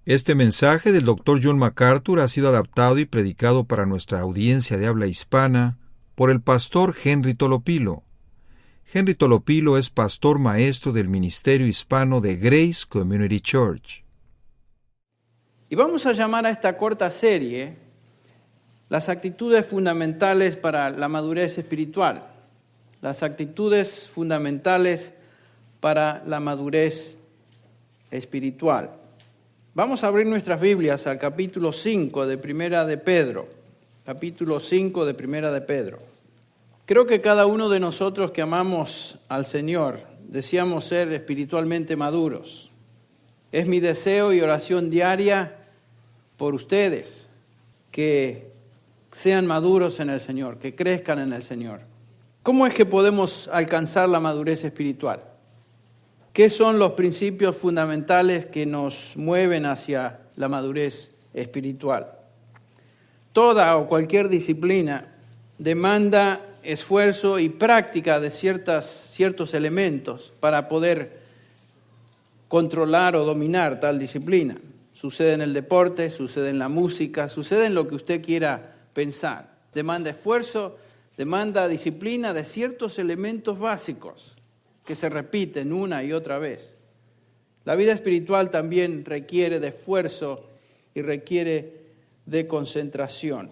Este mensaje del Dr. John MacArthur ha sido adaptado y predicado para nuestra audiencia de habla hispana por el pastor Henry Tolopilo. Henry Tolopilo es pastor maestro del Ministerio Hispano de Grace Community Church. Y vamos a llamar a esta corta serie las actitudes fundamentales para la madurez espiritual. Las actitudes fundamentales para la madurez espiritual. Vamos a abrir nuestras Biblias al capítulo 5 de Primera de Pedro. Capítulo 5 de Primera de Pedro. Creo que cada uno de nosotros que amamos al Señor deseamos ser espiritualmente maduros. Es mi deseo y oración diaria por ustedes que sean maduros en el Señor, que crezcan en el Señor. ¿Cómo es que podemos alcanzar la madurez espiritual? ¿Qué son los principios fundamentales que nos mueven hacia la madurez espiritual? Toda o cualquier disciplina demanda esfuerzo y práctica de ciertos elementos para poder controlar o dominar tal disciplina. Sucede en el deporte, sucede en la música, sucede en lo que usted quiera pensar. Demanda esfuerzo, demanda disciplina de ciertos elementos básicos que se repiten una y otra vez. La vida espiritual también requiere de esfuerzo y requiere de concentración.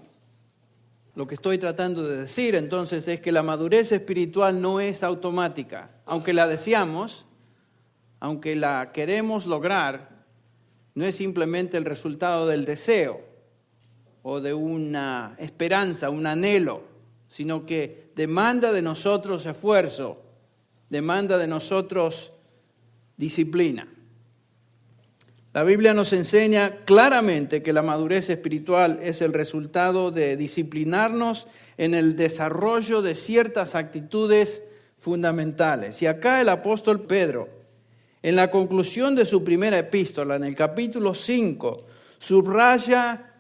Lo que estoy tratando de decir entonces es que la madurez espiritual no es automática. Aunque la deseamos, aunque la queremos lograr, no es simplemente el resultado del deseo o de una esperanza, un anhelo, sino que demanda de nosotros esfuerzo, demanda de nosotros disciplina. La Biblia nos enseña claramente que la madurez espiritual es el resultado de disciplinarnos en el desarrollo de ciertas actitudes fundamentales. Y acá el apóstol Pedro, en la conclusión de su primera epístola, en el capítulo 5, subraya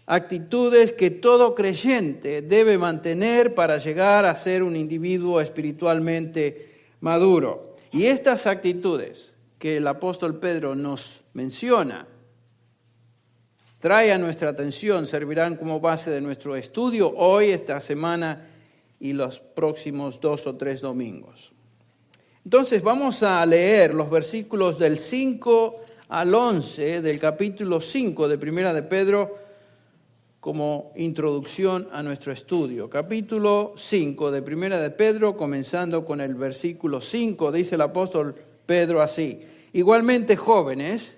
actitudes que todo creyente debe mantener para llegar a ser un individuo espiritualmente maduro. Y estas actitudes que el apóstol Pedro nos menciona, trae a nuestra atención, servirán como base de nuestro estudio hoy, esta semana y los próximos 2 o 3 domingos. Entonces vamos a leer los versículos del 5 al 11 del capítulo 5 de Primera de Pedro como introducción a nuestro estudio. Capítulo 5 de Primera de Pedro, comenzando con el versículo 5, dice el apóstol Pedro así: igualmente, jóvenes,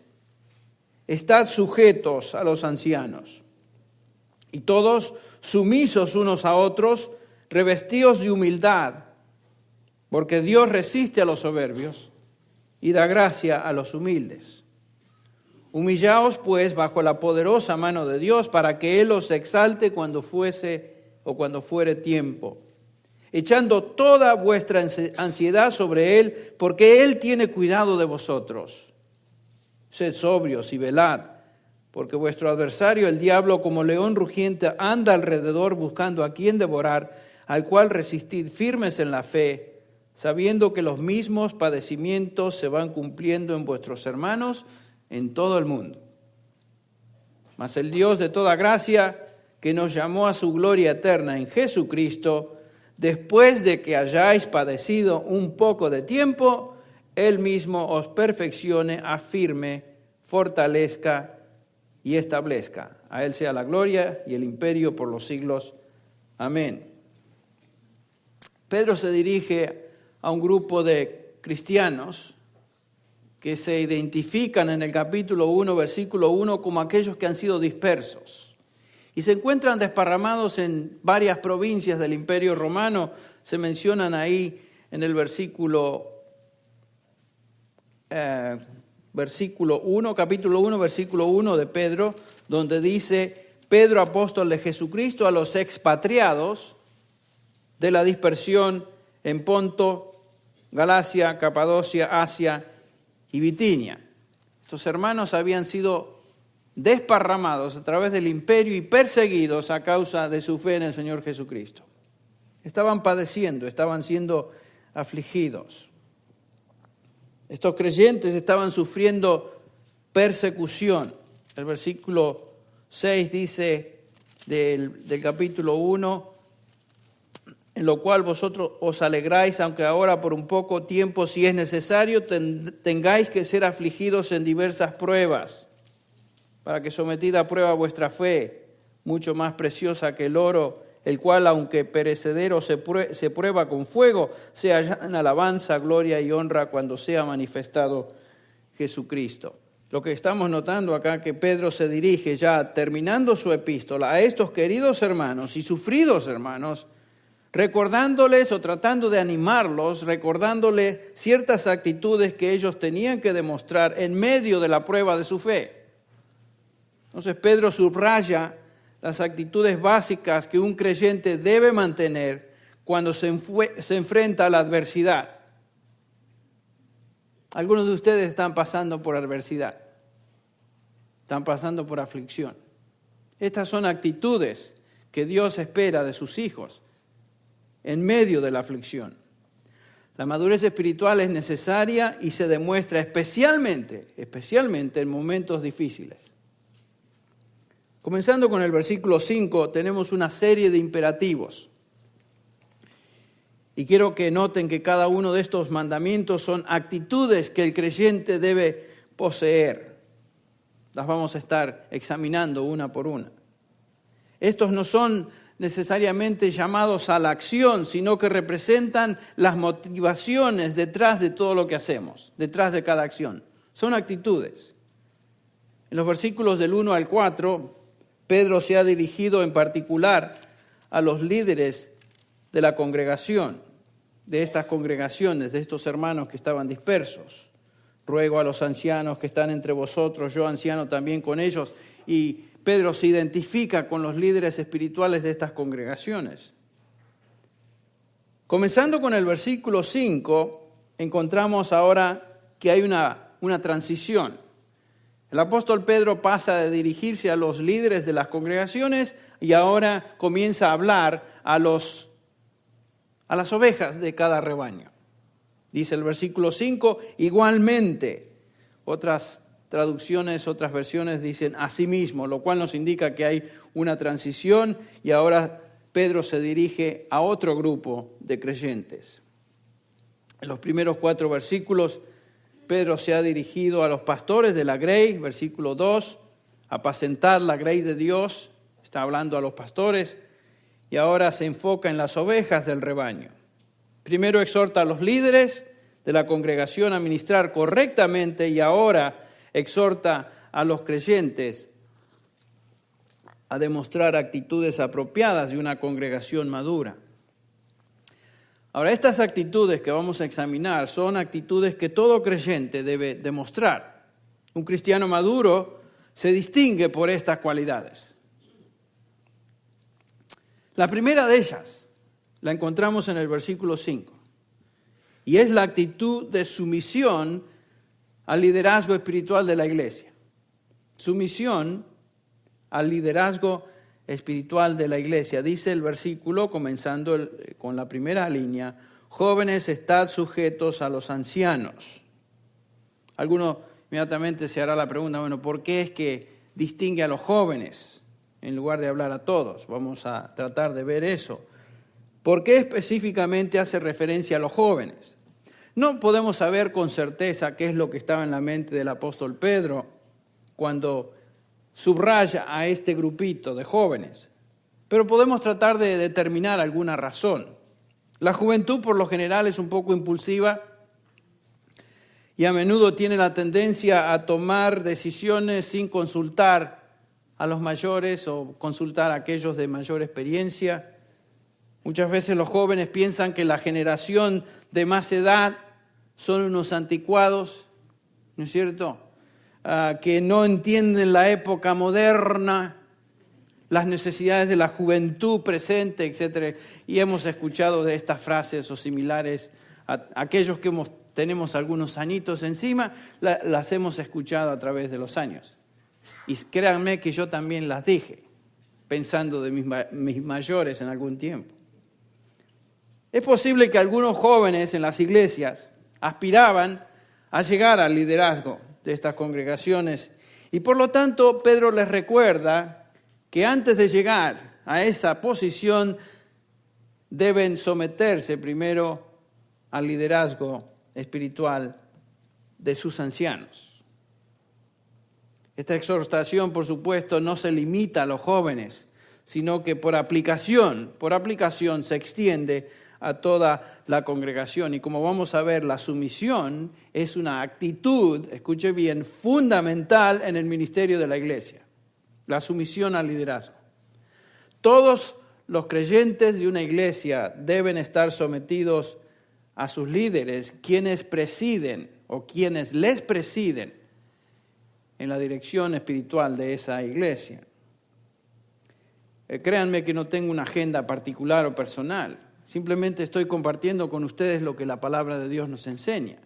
estad sujetos a los ancianos, y todos sumisos unos a otros, revestidos de humildad, porque Dios resiste a los soberbios y da gracia a los humildes. Humillaos, pues, bajo la poderosa mano de Dios, para que Él os exalte cuando fuere tiempo, echando toda vuestra ansiedad sobre Él, porque Él tiene cuidado de vosotros. Sed sobrios y velad, porque vuestro adversario, el diablo, como león rugiente, anda alrededor buscando a quien devorar, al cual resistid firmes en la fe, sabiendo que los mismos padecimientos se van cumpliendo en vuestros hermanos en todo el mundo. Mas el Dios de toda gracia, que nos llamó a su gloria eterna en Jesucristo, después de que hayáis padecido un poco de tiempo, Él mismo os perfeccione, afirme, fortalezca y establezca. A Él sea la gloria y el imperio por los siglos. Amén. Pedro se dirige a un grupo de cristianos que se identifican en el capítulo 1, versículo 1, como aquellos que han sido dispersos. Y se encuentran desparramados en varias provincias del Imperio Romano. Se mencionan ahí en el versículo 1, capítulo 1, versículo 1 de Pedro, donde dice: Pedro, apóstol de Jesucristo, a los expatriados de la dispersión en Ponto, Galacia, Capadocia, Asia y Bitinia. Estos hermanos habían sido desparramados a través del imperio y perseguidos a causa de su fe en el Señor Jesucristo. Estaban padeciendo, estaban siendo afligidos. Estos creyentes estaban sufriendo persecución. El versículo 6 dice del capítulo 1, en lo cual vosotros os alegráis, aunque ahora por un poco tiempo, si es necesario, tengáis que ser afligidos en diversas pruebas, para que sometida a prueba vuestra fe, mucho más preciosa que el oro, el cual, aunque perecedero se prueba con fuego, sea en alabanza, gloria y honra cuando sea manifestado Jesucristo. Lo que estamos notando acá, que Pedro se dirige ya terminando su epístola a estos queridos hermanos y sufridos hermanos, recordándoles o tratando de animarlos, recordándoles ciertas actitudes que ellos tenían que demostrar en medio de la prueba de su fe. Entonces Pedro subraya las actitudes básicas que un creyente debe mantener cuando se enfrenta a la adversidad. Algunos de ustedes están pasando por adversidad, están pasando por aflicción. Estas son actitudes que Dios espera de sus hijos en medio de la aflicción. La madurez espiritual es necesaria y se demuestra especialmente en momentos difíciles. Comenzando con el versículo 5, tenemos una serie de imperativos. Y quiero que noten que cada uno de estos mandamientos son actitudes que el creyente debe poseer. Las vamos a estar examinando una por una. Estos no son necesariamente llamados a la acción, sino que representan las motivaciones detrás de todo lo que hacemos, detrás de cada acción. Son actitudes. En los versículos del 1 al 4, Pedro se ha dirigido en particular a los líderes de la congregación, de estas congregaciones, de estos hermanos que estaban dispersos. Ruego a los ancianos que están entre vosotros, yo anciano también con ellos, y Pedro se identifica con los líderes espirituales de estas congregaciones. Comenzando con el versículo 5, encontramos ahora que hay una transición. El apóstol Pedro pasa de dirigirse a los líderes de las congregaciones y ahora comienza a hablar a las ovejas de cada rebaño. Dice el versículo 5, igualmente, otras traducciones, otras versiones dicen asimismo, lo cual nos indica que hay una transición y ahora Pedro se dirige a otro grupo de creyentes. En los primeros 4 versículos, Pedro se ha dirigido a los pastores de la grey, versículo 2, apacentar la grey de Dios, está hablando a los pastores, y ahora se enfoca en las ovejas del rebaño. Primero exhorta a los líderes de la congregación a ministrar correctamente y ahora exhorta a los creyentes a demostrar actitudes apropiadas de una congregación madura. Ahora, estas actitudes que vamos a examinar son actitudes que todo creyente debe demostrar. Un cristiano maduro se distingue por estas cualidades. La primera de ellas la encontramos en el versículo 5 y es la actitud de sumisión al liderazgo espiritual de la iglesia. Sumisión al liderazgo espiritual de la iglesia. Dice el versículo, comenzando con la primera línea, jóvenes, estad sujetos a los ancianos. Alguno inmediatamente se hará la pregunta, bueno, ¿por qué es que distingue a los jóvenes en lugar de hablar a todos? Vamos a tratar de ver eso. ¿Por qué específicamente hace referencia a los jóvenes? No podemos saber con certeza qué es lo que estaba en la mente del apóstol Pedro cuando subraya a este grupito de jóvenes, pero podemos tratar de determinar alguna razón. La juventud por lo general es un poco impulsiva y a menudo tiene la tendencia a tomar decisiones sin consultar a los mayores o consultar a aquellos de mayor experiencia. Muchas veces los jóvenes piensan que la generación de más edad son unos anticuados, ¿no es cierto? Que no entienden la época moderna, las necesidades de la juventud presente, etc. Y hemos escuchado de estas frases o similares, aquellos que tenemos algunos añitos encima, las hemos escuchado a través de los años. Y créanme que yo también las dije, pensando de mis mayores en algún tiempo. Es posible que algunos jóvenes en las iglesias aspiraban a llegar al liderazgo de estas congregaciones. Y por lo tanto, Pedro les recuerda que antes de llegar a esa posición deben someterse primero al liderazgo espiritual de sus ancianos. Esta exhortación, por supuesto, no se limita a los jóvenes, sino que por aplicación se extiende a toda la congregación. Y como vamos a ver, la sumisión es una actitud, escuche bien, fundamental en el ministerio de la iglesia. La sumisión al liderazgo. Todos los creyentes de una iglesia deben estar sometidos a sus líderes, quienes presiden o quienes les presiden en la dirección espiritual de esa iglesia. Créanme que no tengo una agenda particular o personal. Simplemente estoy compartiendo con ustedes lo que la palabra de Dios nos enseña.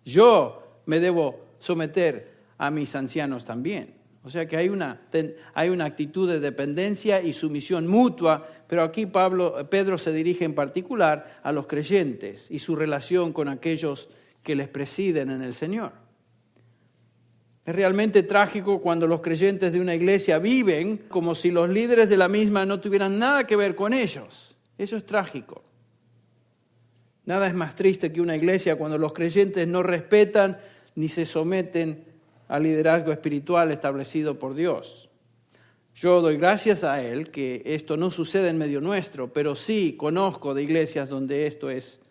Yo me debo someter a mis ancianos también. O sea que hay una actitud de dependencia y sumisión mutua, pero aquí Pedro se dirige en particular a los creyentes y su relación con aquellos que les presiden en el Señor. Es realmente trágico cuando los creyentes de una iglesia viven como si los líderes de la misma no tuvieran nada que ver con ellos. Eso es trágico. Nada es más triste que una iglesia cuando los creyentes no respetan ni se someten al liderazgo espiritual establecido por Dios. Yo doy gracias a Él que esto no sucede en medio nuestro, pero sí conozco de iglesias donde esto es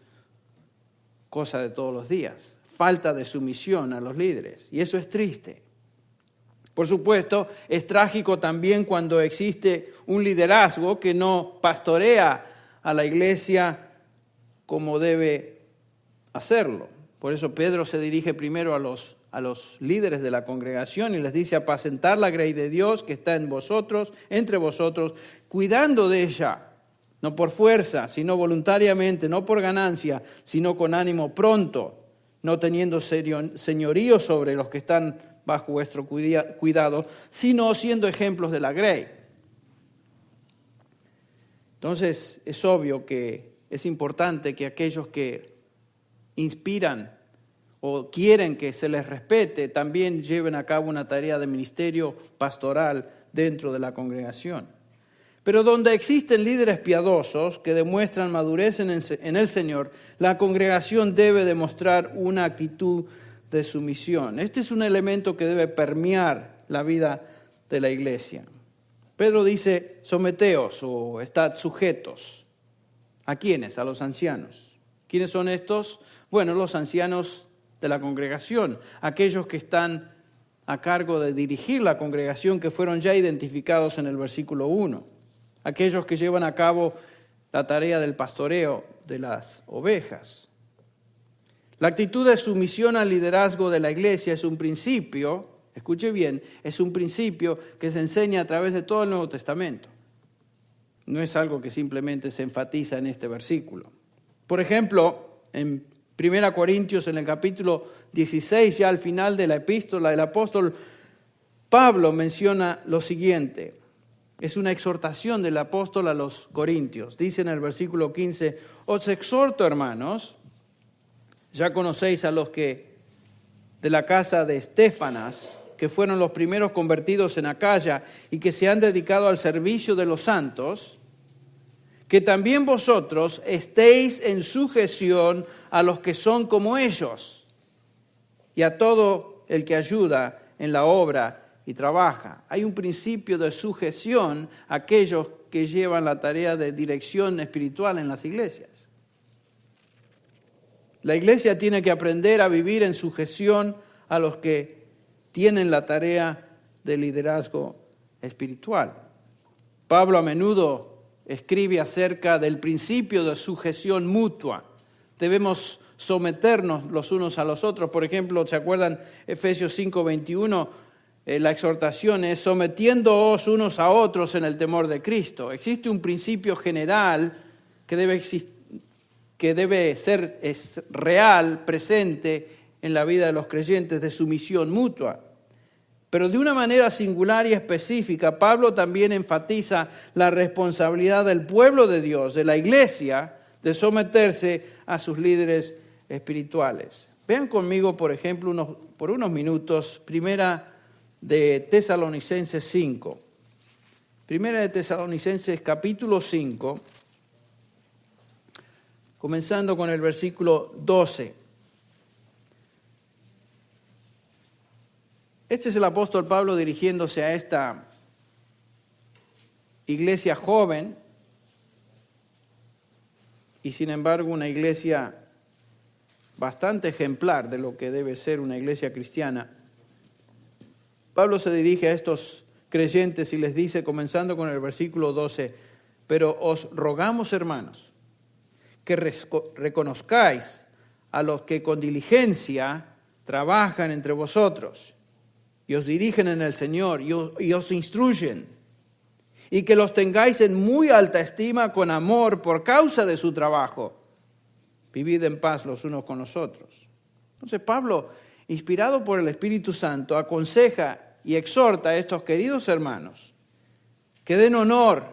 cosa de todos los días. Falta de sumisión a los líderes, y eso es triste. Por supuesto, es trágico también cuando existe un liderazgo que no pastorea a la iglesia como debe hacerlo. Por eso Pedro se dirige primero a los líderes de la congregación y les dice: apacentar la grey de Dios que está en vosotros, entre vosotros, cuidando de ella, no por fuerza, sino voluntariamente, no por ganancia, sino con ánimo pronto, no teniendo señorío sobre los que están bajo vuestro cuidado, sino siendo ejemplos de la grey. Entonces, es obvio que es importante que aquellos que inspiran o quieren que se les respete también lleven a cabo una tarea de ministerio pastoral dentro de la congregación. Pero donde existen líderes piadosos que demuestran madurez en el Señor, la congregación debe demostrar una actitud de sumisión. Este es un elemento que debe permear la vida de la iglesia. Pedro dice: someteos o estad sujetos. ¿A quiénes? A los ancianos. ¿Quiénes son estos? Bueno, los ancianos de la congregación, aquellos que están a cargo de dirigir la congregación, que fueron ya identificados en el versículo 1. Aquellos que llevan a cabo la tarea del pastoreo de las ovejas. La actitud de sumisión al liderazgo de la iglesia es un principio, escuche bien, es un principio que se enseña a través de todo el Nuevo Testamento. No es algo que simplemente se enfatiza en este versículo. Por ejemplo, en 1 Corintios, en el capítulo 16, ya al final de la epístola, el apóstol Pablo menciona lo siguiente. Es una exhortación del apóstol a los corintios. Dice en el versículo 15: os exhorto, hermanos, ya conocéis a los que de la casa de Estéfanas, que fueron los primeros convertidos en Acaya y que se han dedicado al servicio de los santos, que también vosotros estéis en sujeción a los que son como ellos y a todo el que ayuda en la obra y trabaja. Hay un principio de sujeción a aquellos que llevan la tarea de dirección espiritual en las iglesias. La iglesia tiene que aprender a vivir en sujeción a los que tienen la tarea de liderazgo espiritual. Pablo a menudo escribe acerca del principio de sujeción mutua. Debemos someternos los unos a los otros. Por ejemplo, ¿se acuerdan? Efesios 5:21, la exhortación es: sometiéndoos unos a otros en el temor de Cristo. Existe un principio general que debe ser real, presente en la vida de los creyentes, de sumisión mutua. Pero de una manera singular y específica, Pablo también enfatiza la responsabilidad del pueblo de Dios, de la iglesia, de someterse a sus líderes espirituales. Vean conmigo, por ejemplo, por unos minutos, Primera de Tesalonicenses 5. Primera de Tesalonicenses capítulo 5, comenzando con el versículo 12. Este es el apóstol Pablo dirigiéndose a esta iglesia joven y sin embargo una iglesia bastante ejemplar de lo que debe ser una iglesia cristiana. Pablo se dirige a estos creyentes y les dice, comenzando con el versículo 12, pero os rogamos, hermanos, que reconozcáis a los que con diligencia trabajan entre vosotros y os dirigen en el Señor y os instruyen, y que los tengáis en muy alta estima con amor por causa de su trabajo. Vivid en paz los unos con los otros. Entonces Pablo, inspirado por el Espíritu Santo, aconseja y exhorta a estos queridos hermanos que den honor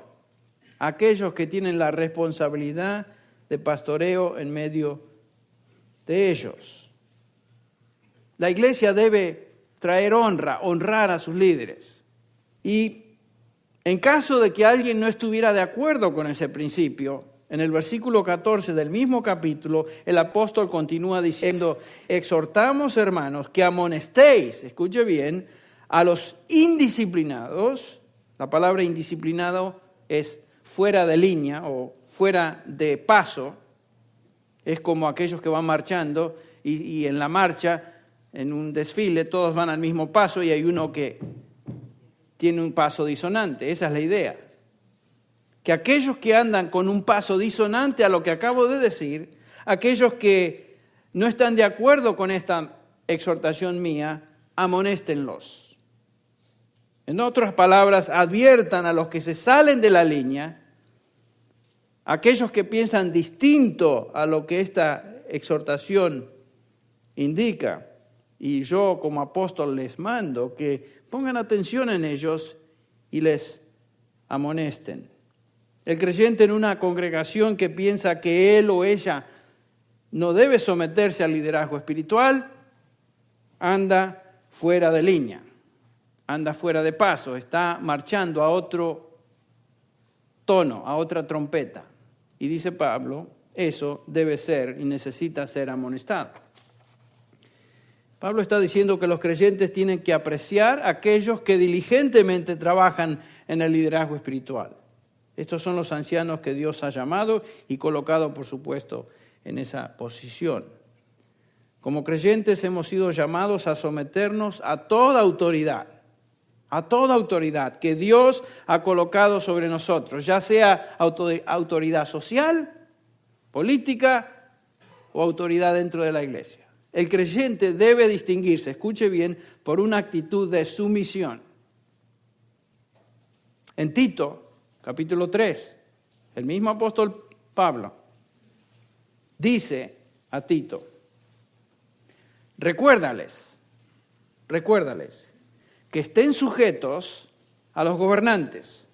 a aquellos que tienen la responsabilidad de pastoreo en medio de ellos. La iglesia debe traer honrar a sus líderes. Y en caso de que alguien no estuviera de acuerdo con ese principio, en el versículo 14 del mismo capítulo, el apóstol continúa diciendo, exhortamos, hermanos, que amonestéis, escuche bien, a los indisciplinados. La palabra indisciplinado es fuera de línea o fuera de paso. Es como aquellos que van marchando y en la marcha, en un desfile, todos van al mismo paso y hay uno que tiene un paso disonante. Esa es la idea. Que aquellos que andan con un paso disonante a lo que acabo de decir, aquellos que no están de acuerdo con esta exhortación mía, amonéstenlos. En otras palabras, adviertan a los que se salen de la línea, aquellos que piensan distinto a lo que esta exhortación indica. Y yo como apóstol les mando que pongan atención en ellos y les amonesten. El creyente en una congregación que piensa que él o ella no debe someterse al liderazgo espiritual, anda fuera de línea, anda fuera de paso, está marchando a otro tono, a otra trompeta. Y dice Pablo, eso debe ser y necesita ser amonestado. Pablo está diciendo que los creyentes tienen que apreciar a aquellos que diligentemente trabajan en el liderazgo espiritual. Estos son los ancianos que Dios ha llamado y colocado, por supuesto, en esa posición. Como creyentes hemos sido llamados a someternos a toda autoridad que Dios ha colocado sobre nosotros, ya sea autoridad social, política o autoridad dentro de la iglesia. El creyente debe distinguirse, escuche bien, por una actitud de sumisión. En Tito, capítulo 3, el mismo apóstol Pablo dice a Tito, recuérdales que estén sujetos a los gobernantes,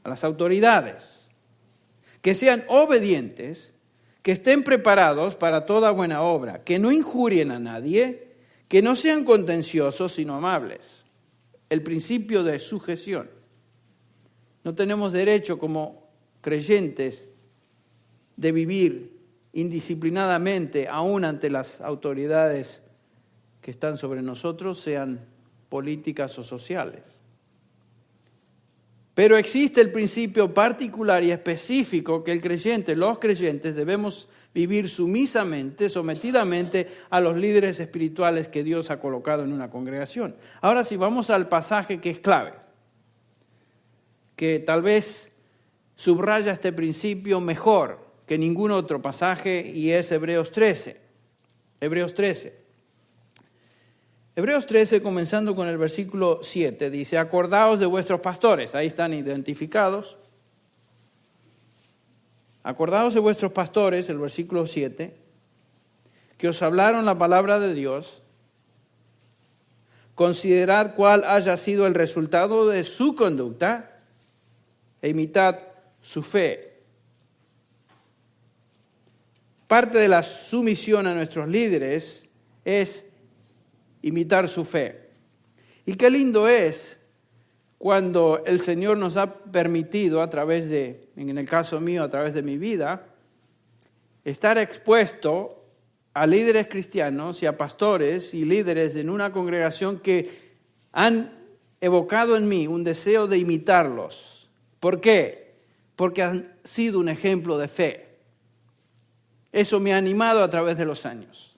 a las autoridades, que sean obedientes, que estén preparados para toda buena obra, que no injurien a nadie, que no sean contenciosos, sino amables. El principio de sujeción. No tenemos derecho como creyentes de vivir indisciplinadamente, aún ante las autoridades que están sobre nosotros, sean políticas o sociales. Pero existe el principio particular y específico que los creyentes, debemos vivir sumisamente, sometidamente a los líderes espirituales que Dios ha colocado en una congregación. Ahora sí, vamos al pasaje que es clave, que tal vez subraya este principio mejor que ningún otro pasaje, y es Hebreos 13. Hebreos 13, comenzando con el versículo 7, dice, acordaos de vuestros pastores, ahí están identificados. Acordaos de vuestros pastores, el versículo 7, que os hablaron la palabra de Dios, considerad cuál haya sido el resultado de su conducta e imitad su fe. Parte de la sumisión a nuestros líderes es imitar su fe. Y qué lindo es cuando el Señor nos ha permitido a través de, en el caso mío, a través de mi vida, estar expuesto a líderes cristianos y a pastores y líderes en una congregación que han evocado en mí un deseo de imitarlos. ¿Por qué? Porque han sido un ejemplo de fe. Eso me ha animado a través de los años.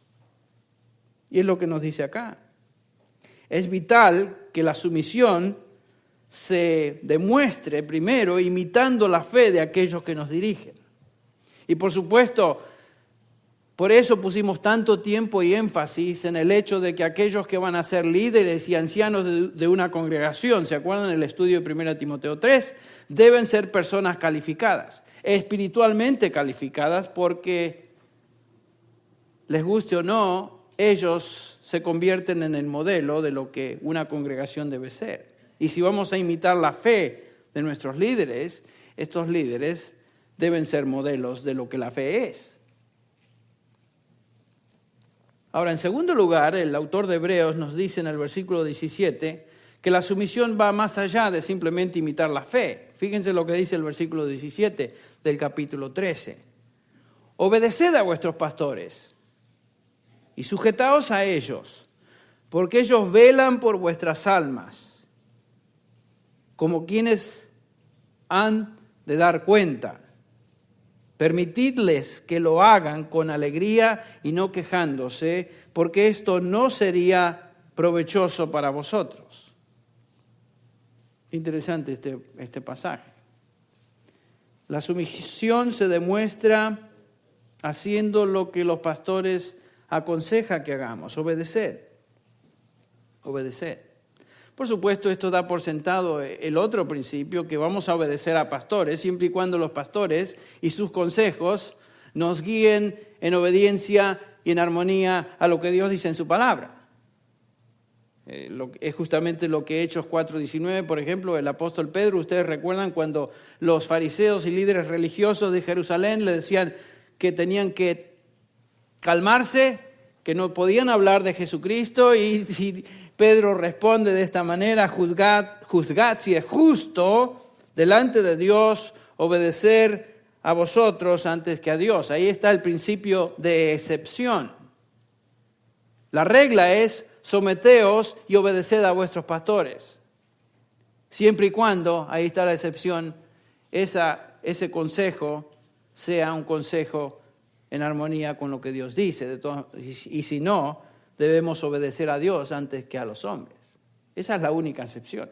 Y es lo que nos dice acá. Es vital que la sumisión se demuestre primero imitando la fe de aquellos que nos dirigen. Y por supuesto, por eso pusimos tanto tiempo y énfasis en el hecho de que aquellos que van a ser líderes y ancianos de una congregación, ¿se acuerdan del estudio de 1 Timoteo 3? Deben ser personas calificadas, espiritualmente calificadas, porque les guste o no, ellos se convierten en el modelo de lo que una congregación debe ser. Y si vamos a imitar la fe de nuestros líderes, estos líderes deben ser modelos de lo que la fe es. Ahora, en segundo lugar, el autor de Hebreos nos dice en el versículo 17 que la sumisión va más allá de simplemente imitar la fe. Fíjense lo que dice el versículo 17 del capítulo 13. Obedeced a vuestros pastores y sujetaos a ellos, porque ellos velan por vuestras almas, como quienes han de dar cuenta. Permitidles que lo hagan con alegría y no quejándose, porque esto no sería provechoso para vosotros. Interesante este pasaje. La sumisión se demuestra haciendo lo que los pastores aconsejan que hagamos, obedecer. Obedecer. Por supuesto, esto da por sentado el otro principio, que vamos a obedecer a pastores, siempre y cuando los pastores y sus consejos nos guíen en obediencia y en armonía a lo que Dios dice en su palabra. Es justamente lo que Hechos 4:19, por ejemplo, el apóstol Pedro, ustedes recuerdan cuando los fariseos y líderes religiosos de Jerusalén le decían que tenían que calmarse, que no podían hablar de Jesucristo, y Pedro responde de esta manera: juzgad si es justo delante de Dios obedecer a vosotros antes que a Dios. Ahí está el principio de excepción. La regla es: someteos y obedeced a vuestros pastores. Siempre y cuando, ahí está la excepción, ese consejo sea un consejo en armonía con lo que Dios dice. Y si no, debemos obedecer a Dios antes que a los hombres. Esa es la única excepción.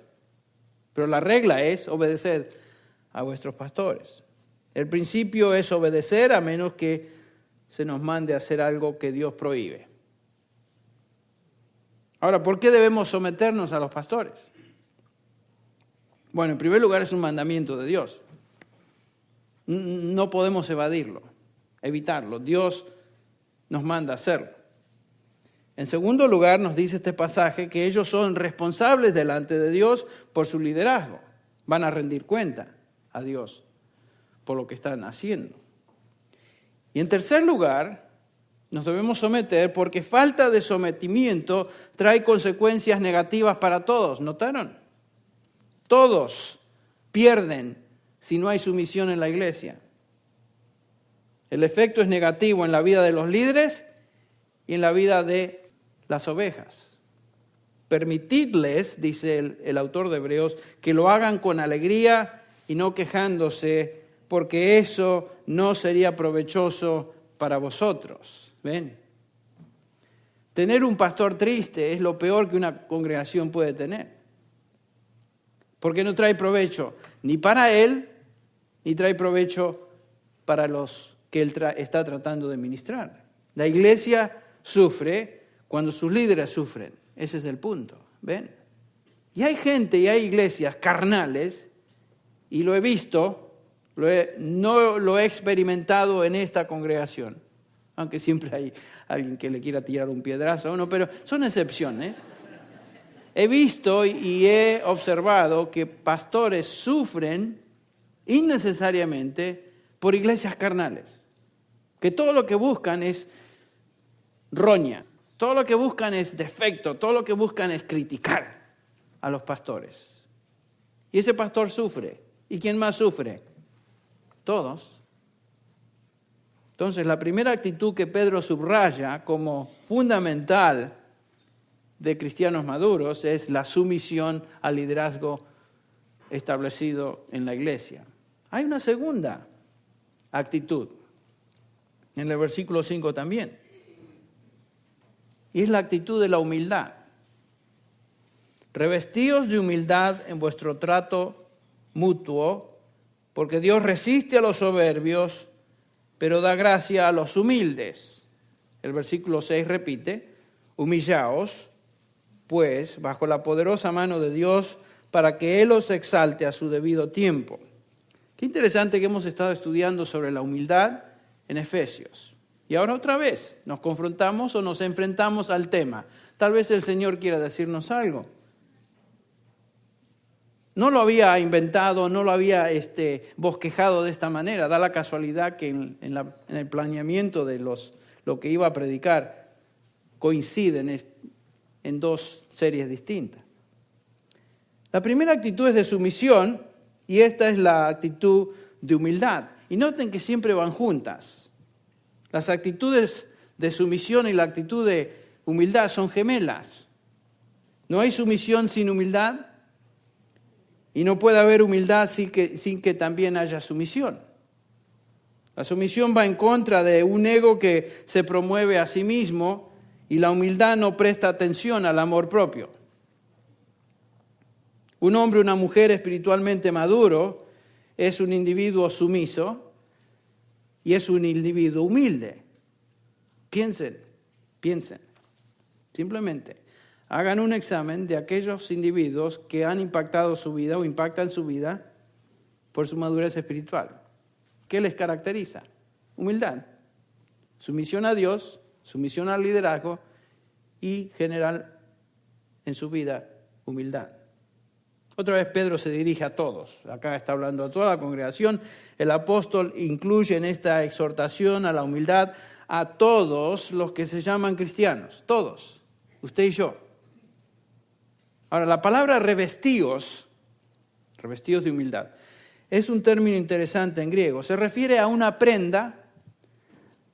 Pero la regla es: obedeced a vuestros pastores. El principio es obedecer a menos que se nos mande a hacer algo que Dios prohíbe. Ahora, ¿por qué debemos someternos a los pastores? Bueno, en primer lugar, es un mandamiento de Dios. No podemos evadirlo, evitarlo. Dios nos manda a hacerlo. En segundo lugar, nos dice este pasaje que ellos son responsables delante de Dios por su liderazgo. Van a rendir cuenta a Dios por lo que están haciendo. Y en tercer lugar, nos debemos someter porque falta de sometimiento trae consecuencias negativas para todos. ¿Notaron? Todos pierden si no hay sumisión en la iglesia. El efecto es negativo en la vida de los líderes y en la vida de las ovejas. Permitidles, dice el autor de Hebreos, que lo hagan con alegría y no quejándose, porque eso no sería provechoso para vosotros. ¿Ven? Tener un pastor triste es lo peor que una congregación puede tener. Porque no trae provecho ni para él, ni trae provecho para los que él está tratando de ministrar. La iglesia sufre cuando sus líderes sufren. Ese es el punto. ¿Ven? Y hay gente y hay iglesias carnales, y lo he visto, no lo he experimentado en esta congregación, aunque siempre hay alguien que le quiera tirar un piedrazo a uno, pero son excepciones. He visto y he observado que pastores sufren innecesariamente por iglesias carnales, que todo lo que buscan es roña, Todo lo que buscan es defecto, todo lo que buscan es criticar a los pastores. Y ese pastor sufre. ¿Y quién más sufre? Todos. Entonces, la primera actitud que Pedro subraya como fundamental de cristianos maduros es la sumisión al liderazgo establecido en la iglesia. Hay una segunda actitud, en el versículo 5 también, y es la actitud de la humildad. Revestíos de humildad en vuestro trato mutuo, porque Dios resiste a los soberbios, pero da gracia a los humildes. El versículo 6 repite, humillaos, pues, bajo la poderosa mano de Dios, para que Él os exalte a su debido tiempo. Qué interesante que hemos estado estudiando sobre la humildad en Efesios. Y ahora otra vez nos confrontamos o nos enfrentamos al tema. Tal vez el Señor quiera decirnos algo. No lo había inventado, no lo había bosquejado de esta manera. Da la casualidad que en el planeamiento de lo que iba a predicar coinciden en dos series distintas. La primera actitud es de sumisión y esta es la actitud de humildad. Y noten que siempre van juntas. Las actitudes de sumisión y la actitud de humildad son gemelas. No hay sumisión sin humildad y no puede haber humildad sin que también haya sumisión. La sumisión va en contra de un ego que se promueve a sí mismo y la humildad no presta atención al amor propio. Un hombre o una mujer espiritualmente maduro es un individuo sumiso y es un individuo humilde. Piensen. Simplemente hagan un examen de aquellos individuos que han impactado su vida o impactan su vida por su madurez espiritual. ¿Qué les caracteriza? Humildad, sumisión a Dios, sumisión al liderazgo y general en su vida humildad. Otra vez Pedro se dirige a todos. Acá está hablando a toda la congregación. El apóstol incluye en esta exhortación a la humildad a todos los que se llaman cristianos. Todos. Usted y yo. Ahora, la palabra revestíos de humildad, es un término interesante en griego. Se refiere a una prenda,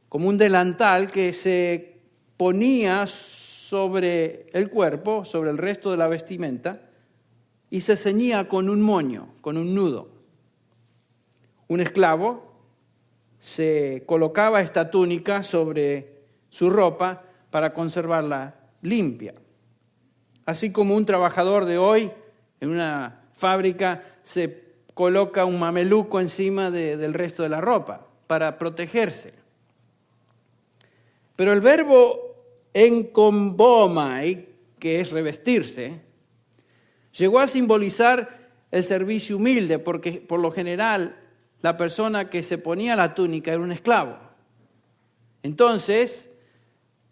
como un delantal que se ponía sobre el cuerpo, sobre el resto de la vestimenta, y se ceñía con un moño, con un nudo. Un esclavo se colocaba esta túnica sobre su ropa para conservarla limpia. Así como un trabajador de hoy en una fábrica se coloca un mameluco encima del resto de la ropa para protegerse. Pero el verbo enkombomai, que es revestirse, llegó a simbolizar el servicio humilde, porque por lo general la persona que se ponía la túnica era un esclavo. Entonces,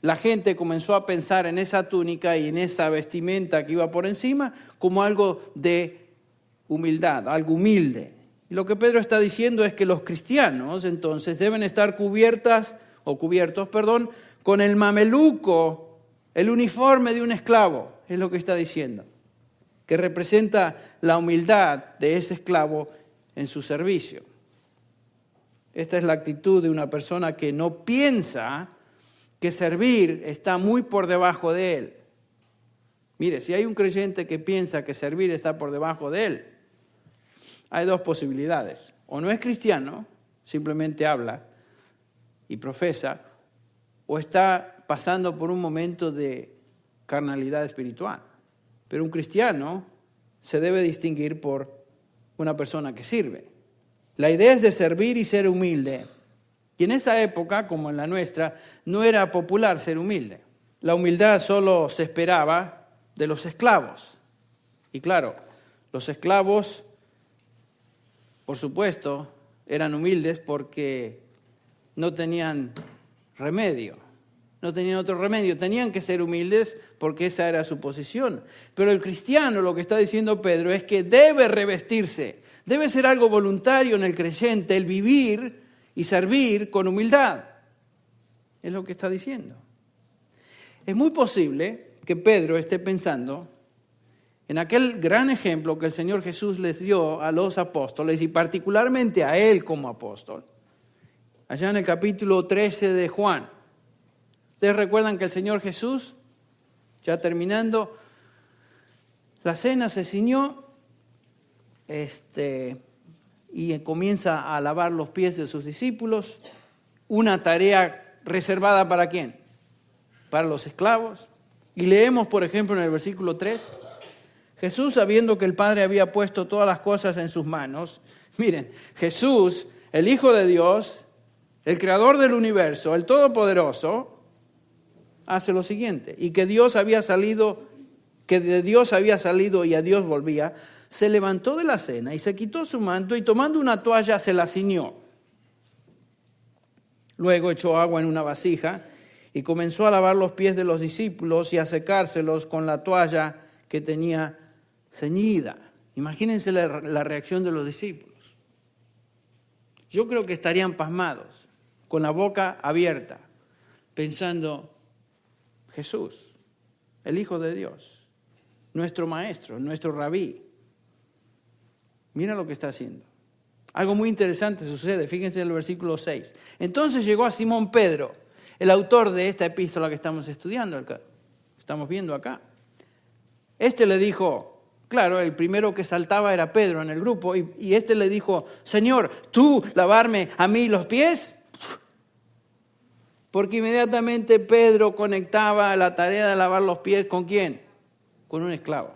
la gente comenzó a pensar en esa túnica y en esa vestimenta que iba por encima como algo de humildad, algo humilde. Y lo que Pedro está diciendo es que los cristianos entonces deben estar cubiertos, con el mameluco, el uniforme de un esclavo, es lo que está diciendo, que representa la humildad de ese esclavo en su servicio. Esta es la actitud de una persona que no piensa que servir está muy por debajo de él. Mire, si hay un creyente que piensa que servir está por debajo de él, hay dos posibilidades. O no es cristiano, simplemente habla y profesa, o está pasando por un momento de carnalidad espiritual. Pero un cristiano se debe distinguir por una persona que sirve. La idea es de servir y ser humilde. Y en esa época, como en la nuestra, no era popular ser humilde. La humildad solo se esperaba de los esclavos. Y claro, los esclavos, por supuesto, eran humildes porque no tenían remedio. No tenían otro remedio, tenían que ser humildes porque esa era su posición. Pero el cristiano, lo que está diciendo Pedro, es que debe revestirse, debe ser algo voluntario en el creyente, el vivir y servir con humildad. Es lo que está diciendo. Es muy posible que Pedro esté pensando en aquel gran ejemplo que el Señor Jesús les dio a los apóstoles y particularmente a él como apóstol. Allá en el capítulo 13 de Juan. Ustedes recuerdan que el Señor Jesús, ya terminando la cena, se ciñó y comienza a lavar los pies de sus discípulos. Una tarea reservada ¿para quién? Para los esclavos. Y leemos, por ejemplo, en el versículo 3, Jesús, sabiendo que el Padre había puesto todas las cosas en sus manos, miren, Jesús, el Hijo de Dios, el Creador del universo, el Todopoderoso, hace lo siguiente, y que de Dios había salido y a Dios volvía, se levantó de la cena y se quitó su manto y tomando una toalla se la ciñó. Luego echó agua en una vasija y comenzó a lavar los pies de los discípulos y a secárselos con la toalla que tenía ceñida. Imagínense la reacción de los discípulos. Yo creo que estarían pasmados, con la boca abierta, pensando, Jesús, el Hijo de Dios, nuestro maestro, nuestro rabí, mira lo que está haciendo. Algo muy interesante sucede, fíjense en el versículo 6. Entonces llegó a Simón Pedro, el autor de esta epístola que estamos estudiando, que estamos viendo acá. Le dijo, claro, el primero que saltaba era Pedro en el grupo, y le dijo, Señor, ¿tú lavarme a mí los pies? Porque inmediatamente Pedro conectaba la tarea de lavar los pies ¿con quién? Con un esclavo.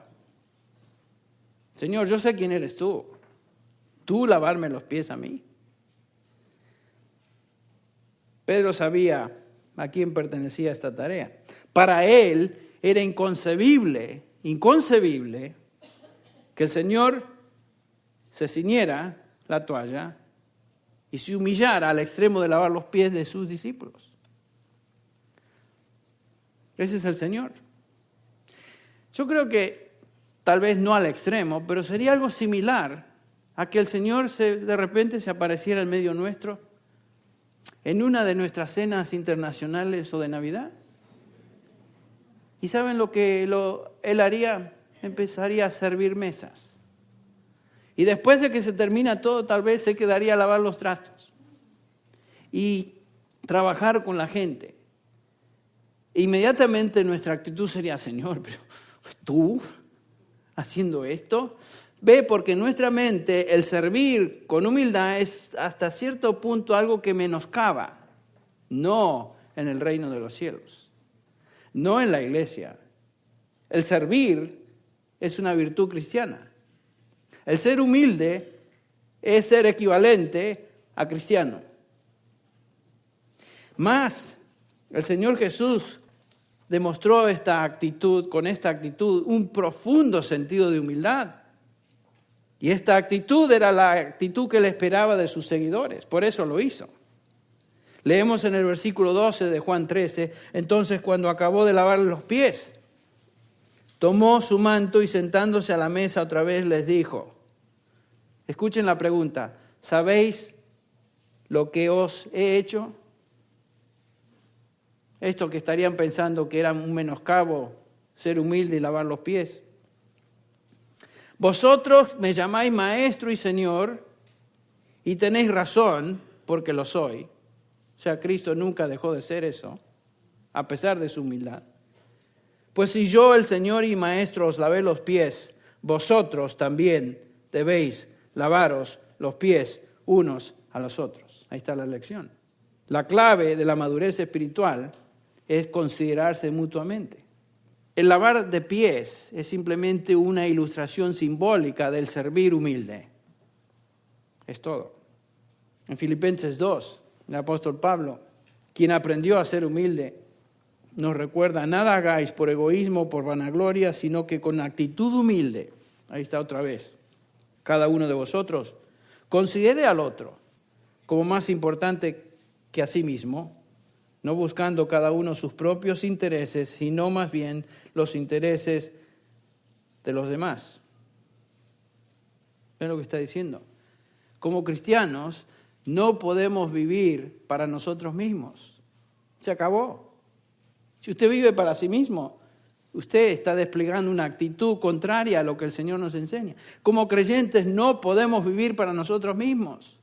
Señor, yo sé quién eres tú. ¿Tú lavarme los pies a mí? Pedro sabía a quién pertenecía esta tarea. Para él era inconcebible que el Señor se ciñera la toalla y se humillara al extremo de lavar los pies de sus discípulos. Ese es el Señor. Yo creo que tal vez no al extremo, pero sería algo similar a que el Señor de repente se apareciera en medio nuestro en una de nuestras cenas internacionales o de Navidad. ¿Y saben lo que Él haría? Empezaría a servir mesas. Y después de que se termina todo, tal vez se quedaría a lavar los trastos y trabajar con la gente. Inmediatamente nuestra actitud sería, Señor, pero ¿tú haciendo esto? Ve, porque en nuestra mente el servir con humildad es hasta cierto punto algo que menoscaba, no en el reino de los cielos, no en la iglesia. El servir es una virtud cristiana. El ser humilde es ser equivalente a cristiano. Más, el Señor Jesús demostró con esta actitud, un profundo sentido de humildad. Y esta actitud era la actitud que él esperaba de sus seguidores, por eso lo hizo. Leemos en el versículo 12 de Juan 13, entonces cuando acabó de lavar los pies, tomó su manto y sentándose a la mesa otra vez les dijo, escuchen la pregunta, ¿sabéis lo que os he hecho? Esto que estarían pensando que era un menoscabo, ser humilde y lavar los pies. Vosotros me llamáis maestro y señor y tenéis razón porque lo soy. O sea, Cristo nunca dejó de ser eso, a pesar de su humildad. Pues si yo, el Señor y Maestro, os lavé los pies, vosotros también debéis lavaros los pies unos a los otros. Ahí está la lección. La clave de la madurez espiritual es considerarse mutuamente. El lavar de pies es simplemente una ilustración simbólica del servir humilde. Es todo. En Filipenses 2, el apóstol Pablo, quien aprendió a ser humilde, nos recuerda, nada hagáis por egoísmo o por vanagloria, sino que con actitud humilde, ahí está otra vez, cada uno de vosotros, considere al otro como más importante que a sí mismo, no buscando cada uno sus propios intereses, sino más bien los intereses de los demás. ¿Ven lo que está diciendo? Como cristianos no podemos vivir para nosotros mismos. Se acabó. Si usted vive para sí mismo, usted está desplegando una actitud contraria a lo que el Señor nos enseña. Como creyentes no podemos vivir para nosotros mismos.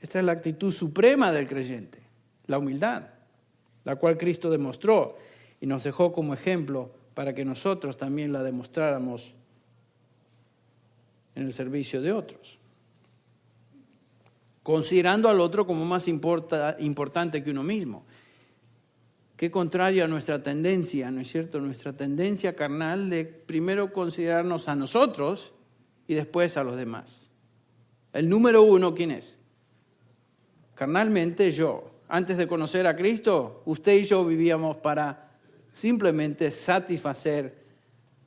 Esta es la actitud suprema del creyente, la humildad, la cual Cristo demostró y nos dejó como ejemplo para que nosotros también la demostráramos en el servicio de otros. Considerando al otro como más importante que uno mismo. Qué contrario a nuestra tendencia, ¿no es cierto? Nuestra tendencia carnal de primero considerarnos a nosotros y después a los demás. El número uno, ¿quién es? Carnalmente yo. Antes de conocer a Cristo, usted y yo vivíamos para simplemente satisfacer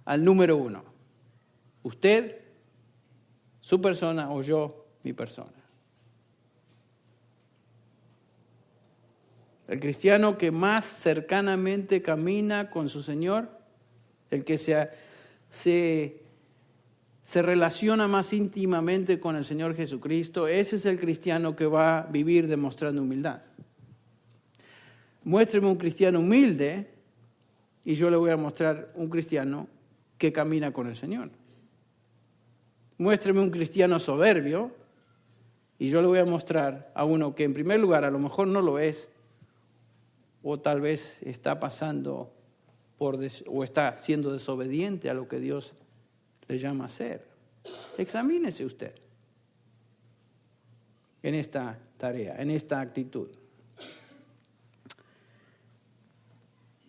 al número uno. Usted, su persona, o yo, mi persona. El cristiano que más cercanamente camina con su Señor, el que se relaciona más íntimamente con el Señor Jesucristo, ese es el cristiano que va a vivir demostrando humildad. Muéstreme un cristiano humilde y yo le voy a mostrar un cristiano que camina con el Señor. Muéstreme un cristiano soberbio y yo le voy a mostrar a uno que en primer lugar a lo mejor no lo es, o tal vez está pasando o está siendo desobediente a lo que Dios le llama a hacer. Examínese usted en esta tarea, en esta actitud.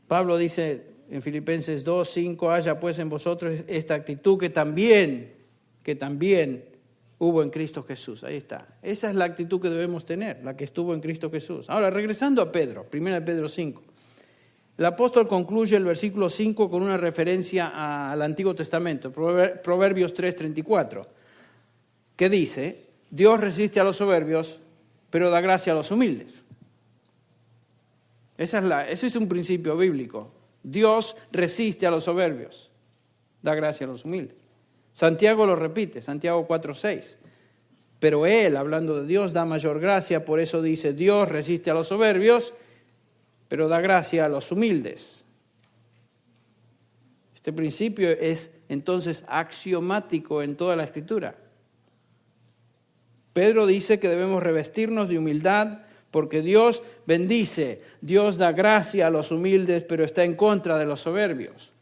Pablo dice en Filipenses 2:5, haya pues en vosotros esta actitud que también hubo en Cristo Jesús. Ahí está. Esa es la actitud que debemos tener, la que estuvo en Cristo Jesús. Ahora, regresando a Pedro, 1 Pedro 5. El apóstol concluye el versículo 5 con una referencia al Antiguo Testamento, Proverbios 3:34, que dice, Dios resiste a los soberbios, pero da gracia a los humildes. Ese es un principio bíblico. Dios resiste a los soberbios, da gracia a los humildes. Santiago lo repite, Santiago 4:6. Pero Él, hablando de Dios, da mayor gracia, por eso dice, Dios resiste a los soberbios, pero da gracia a los humildes. Este principio es entonces axiomático en toda la Escritura. Pedro dice que debemos revestirnos de humildad porque Dios bendice, Dios da gracia a los humildes, pero está en contra de los soberbios.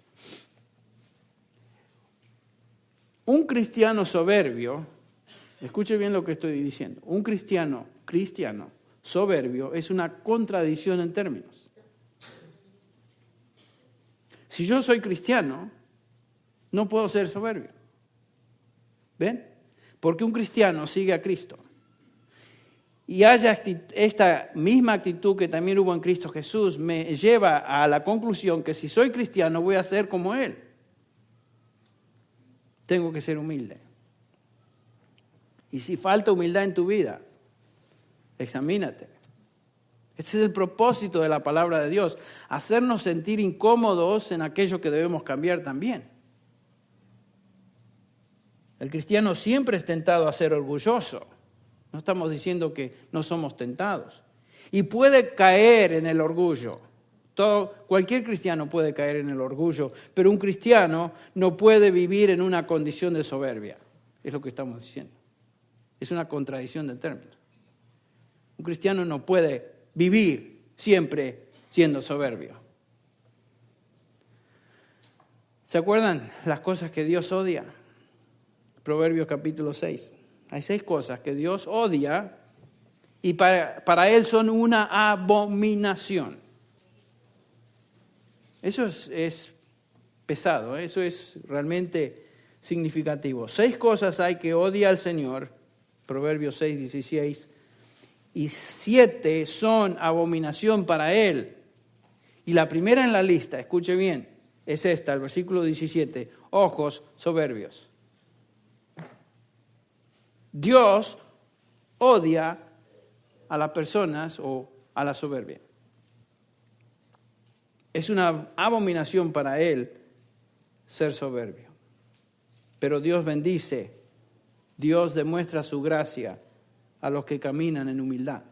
Un cristiano soberbio, escuche bien lo que estoy diciendo, un cristiano soberbio es una contradicción en términos. Si yo soy cristiano, no puedo ser soberbio. ¿Ven? Porque un cristiano sigue a Cristo. Y haya esta misma actitud que también hubo en Cristo Jesús, me lleva a la conclusión que si soy cristiano voy a ser como Él. Tengo que ser humilde. Y si falta humildad en tu vida, examínate. Este es el propósito de la palabra de Dios, hacernos sentir incómodos en aquello que debemos cambiar también. El cristiano siempre es tentado a ser orgulloso. No estamos diciendo que no somos tentados. Y puede caer en el orgullo. Cualquier cristiano puede caer en el orgullo, pero un cristiano no puede vivir en una condición de soberbia. Es lo que estamos diciendo. Es una contradicción de términos. Un cristiano no puede vivir siempre siendo soberbio. ¿Se acuerdan las cosas que Dios odia? Proverbios capítulo 6. Hay 6 cosas que Dios odia y para Él son una abominación. Eso es pesado, eso es realmente significativo. 6 cosas hay que odia al Señor, Proverbios 6:16, y 7 son abominación para Él. Y la primera en la lista, escuche bien, es esta, el versículo 17, ojos soberbios. Dios odia a las personas o a la soberbia. Es una abominación para Él ser soberbio. Pero Dios bendice, Dios demuestra su gracia a los que caminan en humildad.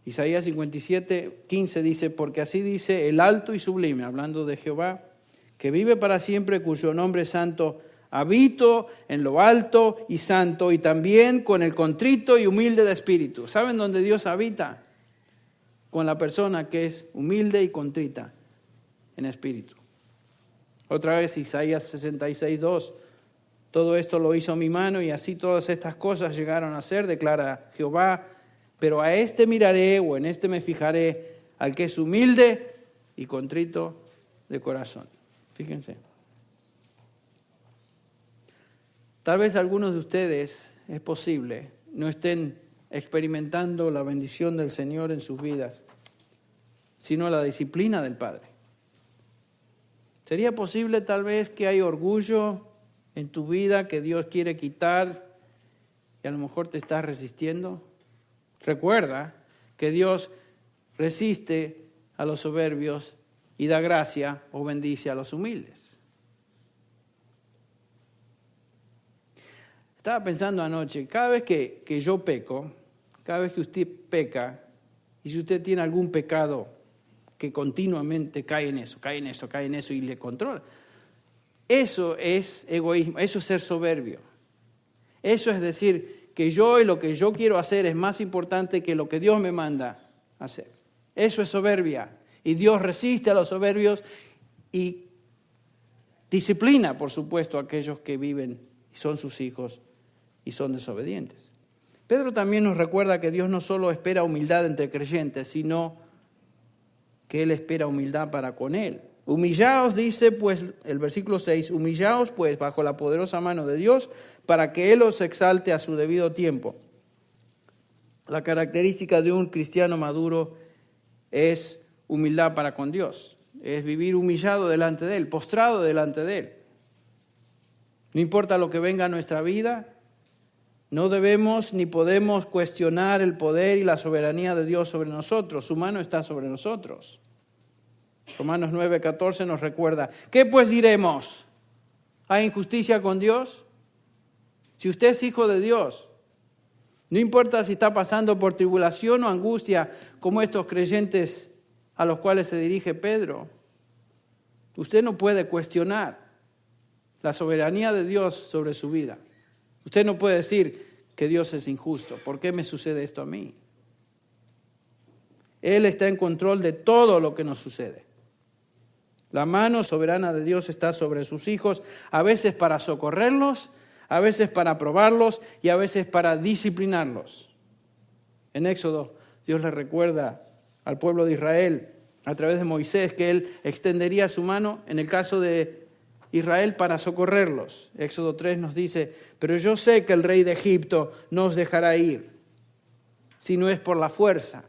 Isaías 57:15 dice, porque así dice el alto y sublime, hablando de Jehová, que vive para siempre, cuyo nombre es santo, habito en lo alto y santo, y también con el contrito y humilde de espíritu. ¿Saben dónde Dios habita? Con la persona que es humilde y contrita en espíritu. Otra vez Isaías 66:2, todo esto lo hizo mi mano y así todas estas cosas llegaron a ser, declara Jehová, pero a este miraré o en este me fijaré, al que es humilde y contrito de corazón. Fíjense. Tal vez algunos de ustedes, es posible, no estén experimentando la bendición del Señor en sus vidas, sino la disciplina del Padre. ¿Sería posible tal vez que hay orgullo en tu vida que Dios quiere quitar y a lo mejor te estás resistiendo? Recuerda que Dios resiste a los soberbios y da gracia o bendice a los humildes. Estaba pensando anoche, cada vez que yo peco, cada vez que usted peca, y si usted tiene algún pecado que continuamente cae en eso y le controla, eso es egoísmo, eso es ser soberbio. Eso es decir que yo y lo que yo quiero hacer es más importante que lo que Dios me manda hacer. Eso es soberbia. Y Dios resiste a los soberbios y disciplina, por supuesto, a aquellos que viven y son sus hijos y son desobedientes. Pedro también nos recuerda que Dios no solo espera humildad entre creyentes, sino que Él espera humildad para con Él. Humillaos, dice pues el versículo 6, humillaos pues bajo la poderosa mano de Dios para que Él os exalte a su debido tiempo. La característica de un cristiano maduro es humildad para con Dios, es vivir humillado delante de Él, postrado delante de Él. No importa lo que venga a nuestra vida, no debemos ni podemos cuestionar el poder y la soberanía de Dios sobre nosotros. Su mano está sobre nosotros. Romanos 9:14 nos recuerda, ¿qué pues diremos? ¿Hay injusticia con Dios? Si usted es hijo de Dios, no importa si está pasando por tribulación o angustia, como estos creyentes a los cuales se dirige Pedro, usted no puede cuestionar la soberanía de Dios sobre su vida. Usted no puede decir que Dios es injusto. ¿Por qué me sucede esto a mí? Él está en control de todo lo que nos sucede. La mano soberana de Dios está sobre sus hijos, a veces para socorrerlos, a veces para probarlos y a veces para disciplinarlos. En Éxodo, Dios le recuerda al pueblo de Israel a través de Moisés que Él extendería su mano en el caso de Israel para socorrerlos. Éxodo 3 nos dice, pero yo sé que el rey de Egipto no os dejará ir, si no es por la fuerza.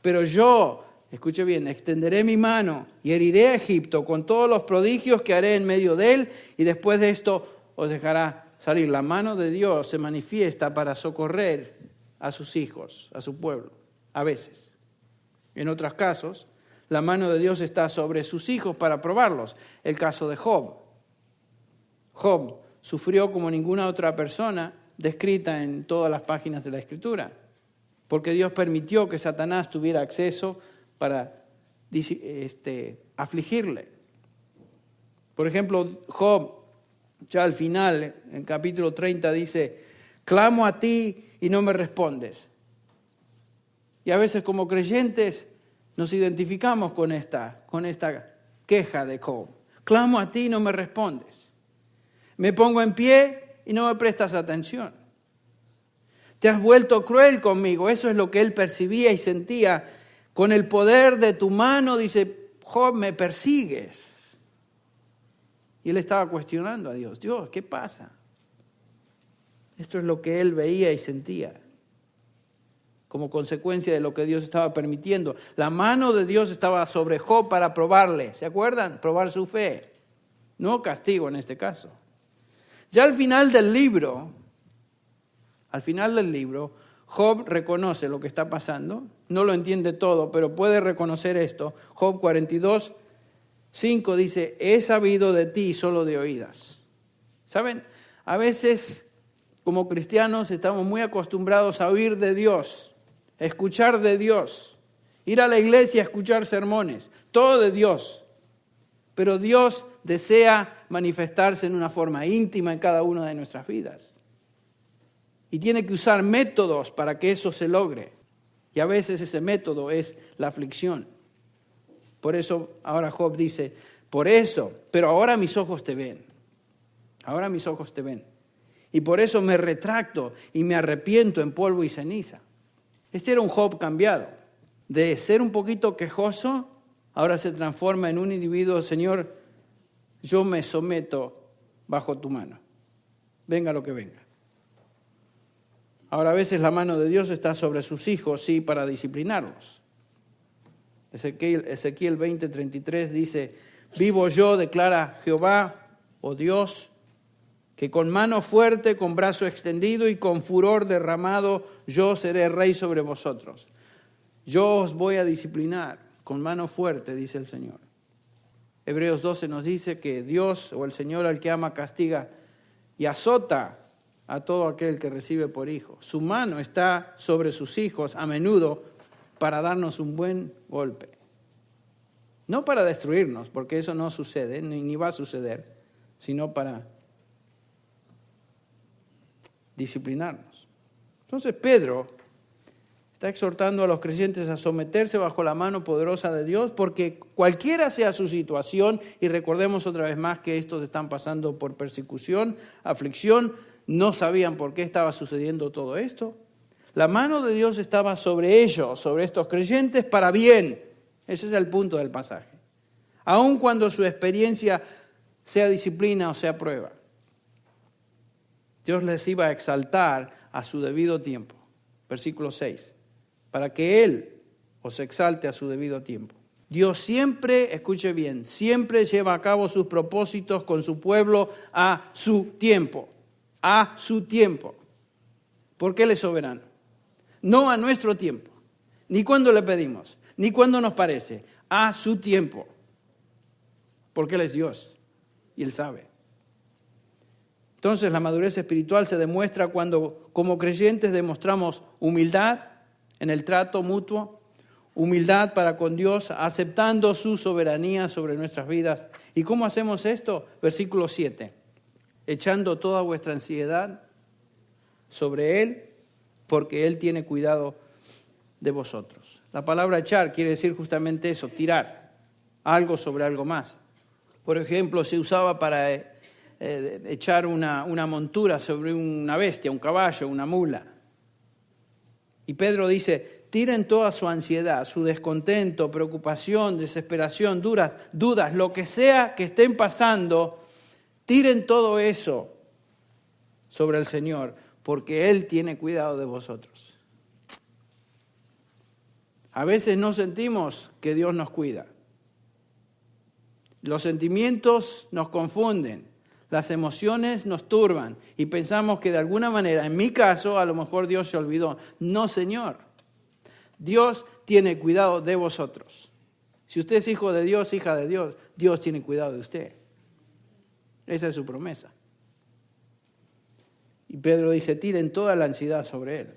Pero yo, escuche bien, extenderé mi mano y heriré a Egipto con todos los prodigios que haré en medio de él, y después de esto os dejará salir. La mano de Dios se manifiesta para socorrer a sus hijos, a su pueblo, a veces. En otros casos, la mano de Dios está sobre sus hijos para probarlos. El caso de Job. Job sufrió como ninguna otra persona descrita en todas las páginas de la Escritura, porque Dios permitió que Satanás tuviera acceso para afligirle. Por ejemplo, Job, ya al final, en capítulo 30, dice, clamo a ti y no me respondes. Y a veces como creyentes nos identificamos con esta queja de Job. Clamo a ti y no me respondes. Me pongo en pie y no me prestas atención. Te has vuelto cruel conmigo. Eso es lo que él percibía y sentía. Con el poder de tu mano, dice, Job, me persigues. Y él estaba cuestionando a Dios. Dios, ¿qué pasa? Esto es lo que él veía y sentía como consecuencia de lo que Dios estaba permitiendo. La mano de Dios estaba sobre Job para probarle. ¿Se acuerdan? Probar su fe. No castigo en este caso. Ya al final del libro, Job reconoce lo que está pasando. No lo entiende todo, pero puede reconocer esto. Job 42:5 dice, he sabido de ti solo de oídas. ¿Saben? A veces, como cristianos, estamos muy acostumbrados a oír de Dios escuchar de Dios, ir a la iglesia a escuchar sermones, todo de Dios. Pero Dios desea manifestarse en una forma íntima en cada una de nuestras vidas. Y tiene que usar métodos para que eso se logre. Y a veces ese método es la aflicción. Por eso ahora Job dice, por eso, pero ahora mis ojos te ven. Ahora mis ojos te ven. Y por eso me retracto y me arrepiento en polvo y ceniza. Este era un Job cambiado. De ser un poquito quejoso, ahora se transforma en un individuo, Señor, yo me someto bajo tu mano. Venga lo que venga. Ahora a veces la mano de Dios está sobre sus hijos, sí, para disciplinarlos. Ezequiel 20:33 dice, vivo yo, declara Jehová, oh Dios, que con mano fuerte, con brazo extendido y con furor derramado, yo seré rey sobre vosotros. Yo os voy a disciplinar con mano fuerte, dice el Señor. Hebreos 12 nos dice que Dios o el Señor al que ama castiga y azota a todo aquel que recibe por hijo. Su mano está sobre sus hijos a menudo para darnos un buen golpe. No para destruirnos, porque eso no sucede, ni va a suceder, sino para disciplinarnos. Entonces Pedro está exhortando a los creyentes a someterse bajo la mano poderosa de Dios, porque cualquiera sea su situación, y recordemos otra vez más que estos están pasando por persecución, aflicción, no sabían por qué estaba sucediendo todo esto. La mano de Dios estaba sobre ellos, sobre estos creyentes, para bien. Ese es el punto del pasaje. Aun cuando su experiencia sea disciplina o sea prueba. Dios les iba a exaltar a su debido tiempo. Versículo 6. Para que Él os exalte a su debido tiempo. Dios siempre, escuche bien, siempre lleva a cabo sus propósitos con su pueblo a su tiempo. A su tiempo. Porque Él es soberano. No a nuestro tiempo. Ni cuando le pedimos. Ni cuando nos parece. A su tiempo. Porque Él es Dios. Y Él sabe. Entonces la madurez espiritual se demuestra cuando como creyentes demostramos humildad en el trato mutuo, humildad para con Dios, aceptando su soberanía sobre nuestras vidas. ¿Y cómo hacemos esto? Versículo 7. Echando toda vuestra ansiedad sobre Él, porque Él tiene cuidado de vosotros. La palabra echar quiere decir justamente eso, tirar algo sobre algo más. Por ejemplo, se usaba para echar una montura sobre una bestia, un caballo, una mula. Y Pedro dice, tiren toda su ansiedad, su descontento, preocupación, desesperación, dudas, lo que sea que estén pasando, tiren todo eso sobre el Señor, porque Él tiene cuidado de vosotros. A veces no sentimos que Dios nos cuida. Los sentimientos nos confunden, las emociones nos turban y pensamos que de alguna manera, en mi caso, a lo mejor Dios se olvidó. No, Señor. Dios tiene cuidado de vosotros. Si usted es hijo de Dios, hija de Dios, Dios tiene cuidado de usted. Esa es su promesa. Y Pedro dice, tiren toda la ansiedad sobre Él.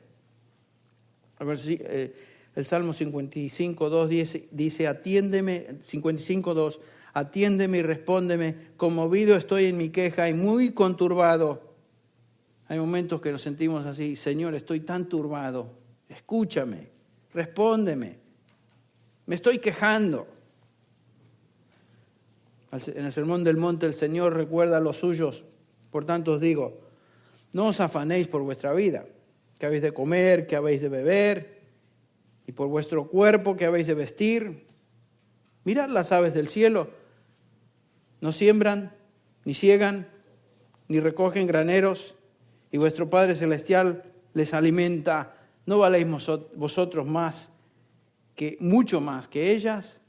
A ver si el Salmo 55:2 dice, atiéndeme, 55:2, atiéndeme y respóndeme, conmovido estoy en mi queja y muy conturbado. Hay momentos que nos sentimos así, Señor, estoy tan turbado, escúchame, respóndeme, me estoy quejando. En el Sermón del Monte el Señor recuerda a los suyos, por tanto os digo, no os afanéis por vuestra vida, que habéis de comer, que habéis de beber, y por vuestro cuerpo que habéis de vestir. Mirad las aves del cielo, no siembran, ni siegan, ni recogen graneros, y vuestro Padre Celestial les alimenta. ¿No valéis vosotros mucho más que ellas?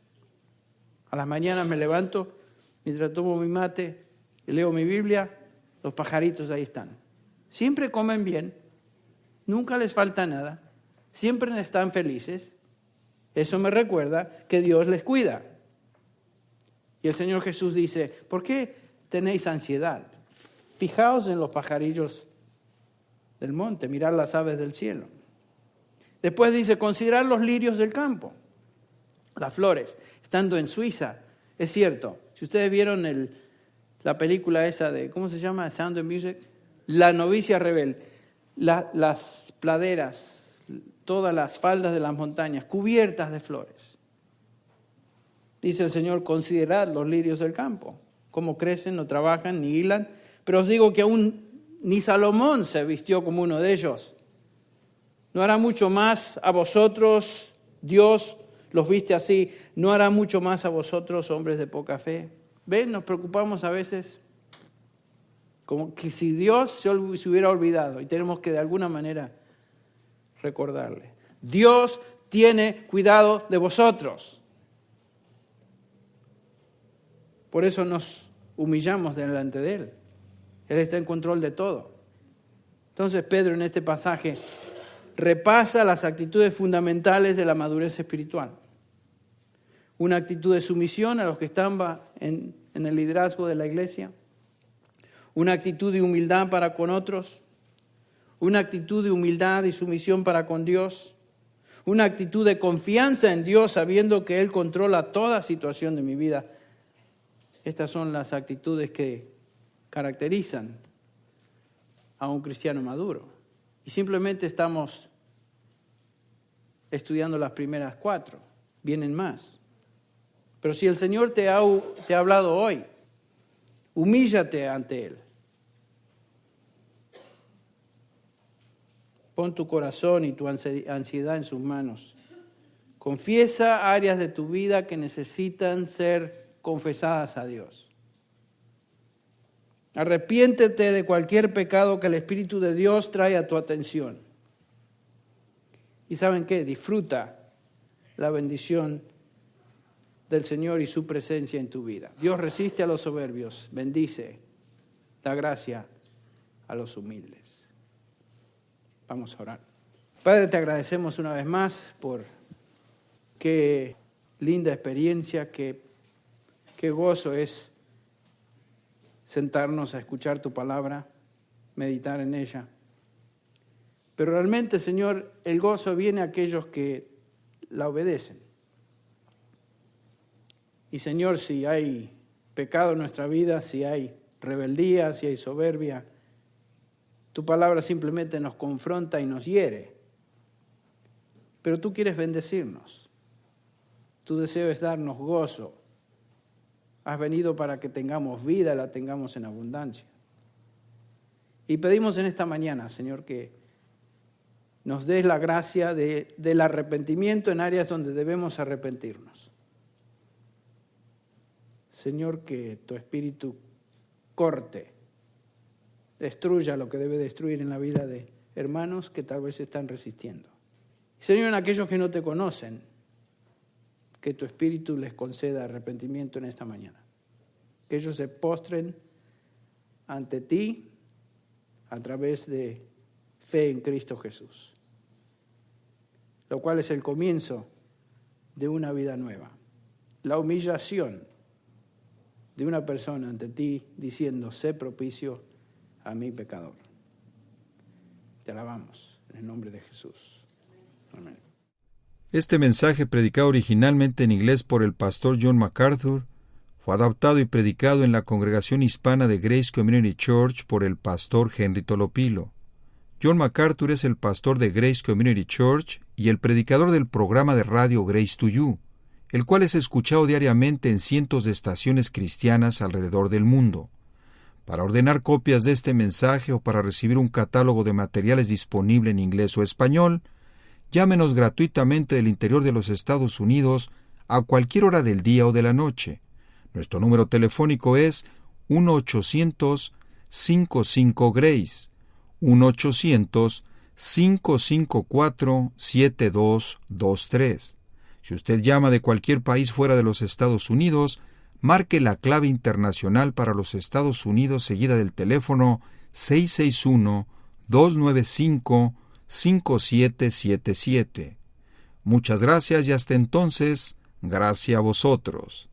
A las mañanas me levanto, mientras tomo mi mate y leo mi Biblia, los pajaritos ahí están. Siempre comen bien, nunca les falta nada, siempre están felices. Eso me recuerda que Dios les cuida. Y el Señor Jesús dice, ¿por qué tenéis ansiedad? Fijaos en los pajarillos del monte, mirad las aves del cielo. Después dice, considerar los lirios del campo, las flores. Estando en Suiza, es cierto, si ustedes vieron la película esa de, ¿cómo se llama? Sound of Music. La novicia rebelde. Las praderas, todas las faldas de las montañas, cubiertas de flores. Dice el Señor, considerad los lirios del campo, cómo crecen, no trabajan, ni hilan. Pero os digo que aún ni Salomón se vistió como uno de ellos. ¿No hará mucho más a vosotros, Dios los viste así? ¿No hará mucho más a vosotros, hombres de poca fe? ¿Ven? Nos preocupamos a veces como que si Dios se hubiera olvidado, y tenemos que de alguna manera recordarle. Dios tiene cuidado de vosotros. Por eso nos humillamos delante de Él. Él está en control de todo. Entonces Pedro en este pasaje repasa las actitudes fundamentales de la madurez espiritual. Una actitud de sumisión a los que están en el liderazgo de la iglesia. Una actitud de humildad para con otros. Una actitud de humildad y sumisión para con Dios. Una actitud de confianza en Dios sabiendo que Él controla toda situación de mi vida. Estas son las actitudes que caracterizan a un cristiano maduro. Y simplemente estamos estudiando las primeras 4. Vienen más. Pero si el Señor te ha hablado hoy, humíllate ante Él. Pon tu corazón y tu ansiedad en sus manos. Confiesa áreas de tu vida que necesitan ser confesadas a Dios. Arrepiéntete de cualquier pecado que el Espíritu de Dios trae a tu atención. ¿Y saben qué? Disfruta la bendición del Señor y su presencia en tu vida. Dios resiste a los soberbios, bendice, da gracia a los humildes. Vamos a orar. Padre, te agradecemos una vez más por qué linda experiencia, qué gozo es sentarnos a escuchar tu palabra, meditar en ella. Pero realmente, Señor, el gozo viene a aquellos que la obedecen. Y Señor, si hay pecado en nuestra vida, si hay rebeldía, si hay soberbia, tu palabra simplemente nos confronta y nos hiere. Pero tú quieres bendecirnos. Tu deseo es darnos gozo. Has venido para que tengamos vida, la tengamos en abundancia. Y pedimos en esta mañana, Señor, que nos des la gracia del arrepentimiento en áreas donde debemos arrepentirnos. Señor, que tu Espíritu corte, destruya lo que debe destruir en la vida de hermanos que tal vez están resistiendo. Señor, en aquellos que no te conocen, que tu Espíritu les conceda arrepentimiento en esta mañana. Que ellos se postren ante ti a través de fe en Cristo Jesús, lo cual es el comienzo de una vida nueva. La humillación de una persona ante ti diciendo, sé propicio a mi pecador. Te alabamos en el nombre de Jesús. Amén. Este mensaje, predicado originalmente en inglés por el pastor John MacArthur, fue adaptado y predicado en la congregación hispana de Grace Community Church por el pastor Henry Tolopilo. John MacArthur es el pastor de Grace Community Church y el predicador del programa de radio Grace to You, el cual es escuchado diariamente en cientos de estaciones cristianas alrededor del mundo. Para ordenar copias de este mensaje o para recibir un catálogo de materiales disponible en inglés o español, llámenos gratuitamente del interior de los Estados Unidos a cualquier hora del día o de la noche. Nuestro número telefónico es 1-800-55-GRACE, 1-800-554-7223. Si usted llama de cualquier país fuera de los Estados Unidos, marque la clave internacional para los Estados Unidos seguida del teléfono 661-295-5777. Muchas gracias y hasta entonces, gracias a vosotros.